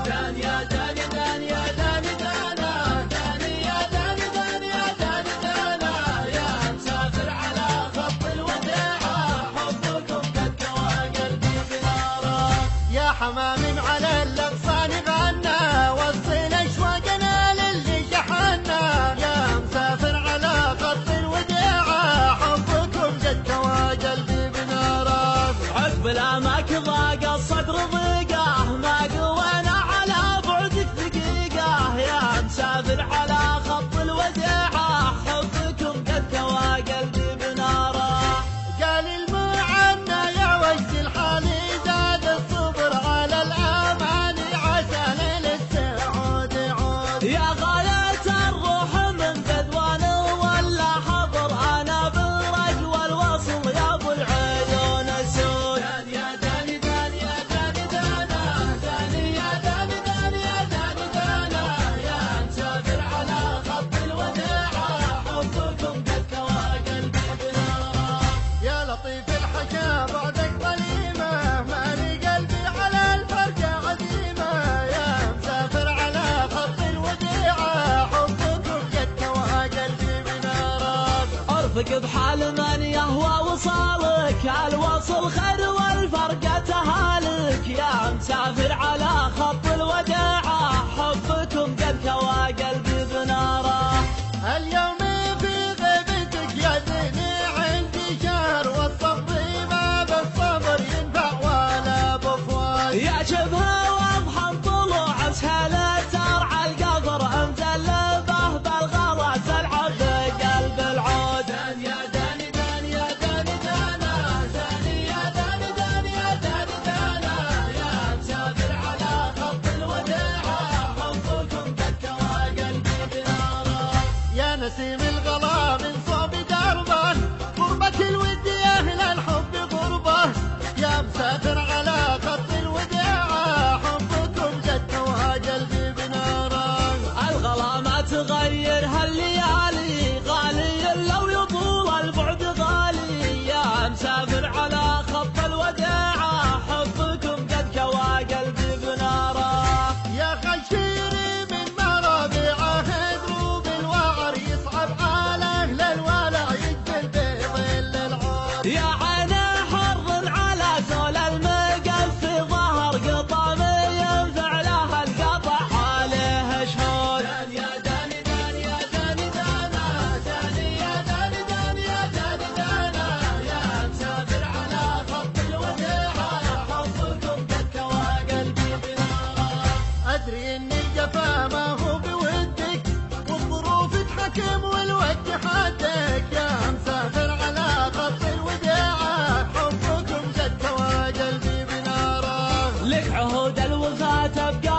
دان يا دان يا دان يا دان دانا، داني يا دان دان يا دان دانا، يا مسافر على خط الوداعة حبكم قد كوى قلبي بناره. يا حمام على الأغصان غنى وصل أشواقنا للي شحنا، يا مسافر على خط الوداعة حبكم قد كوى قلبي بناره. عقب الأماك ضاق الصدر ضيقه، ما قوينا على بعدك دقيقة، يا مسافر على خط الوداعة حبكم قد كوى قلبي بناره. قال المعنى يا وجد الحال زاد الصبر على الأمان، عسى ليل السعود يعود. يا غاية الروح من بدوان ولا حضر، أنا بالرج والوصل يا أبو العيون السود. دان يا داني دان يا داني دانا، داني يا داني دان يا داني دانا، يا مسافر على خط الوداعة حبكم قد كوى قلبي بناره. يا لطيف الحكا بعدك ظليمة، مالي قلبي على الفرقة عديمة، يا مسافر على خط الوديعة حبكم قد كوى قلبي بناره. ارفق بحال من يهوى وصالك، الوصل خير والفرقة تهالك، يا مسافر على خط الوداعة حبكم قد كوى قلبي بناره. اليوم في غيبتك يا زيني عندي شهر، والصبي ما بالصبر ينفع ولا بفوات. يا شبه واضحا طلوع سهلة ترعى القبر، مزلبه بالغرس العب قلب العود. دان يا داني دان يا داني دانا، داني يا داني دان يا داني دانا، يا مسافر على خط الوداعة حبكم قد كوى قلبي بناره. يا نسيم الغلا من صوب دربه، غربة الود يا أهل الحب غربة، يا مسافر على خط الوداعة حبكم قد كوى قلبي بناره. الغلا ما تغير هالليالي، غالي لو يطول البعد غالي، يا مسافر على خط الوداعة حبكم قد كوى قلبي بناره. يا خشيري من مرابعه دروب الوعر، يصعب على أهل الولع يقبل بظل العود. يا عيني حر على زول المقل في ظهر قطام، ينفع له القطع عليه شهود. دان يا داني دان يا داني دانا، داني يا داني دان يا داني دانا، يا مسافر على خط الوداعة حبكم قد كوى قلبي بناره. أدري إن الجفا ما هو بودك، والظروف تحكم والوقت حدك، يا مسافر على خط الوداعة حبكم قد كوى قلبي بناره. لك عهود الوفاة تبقى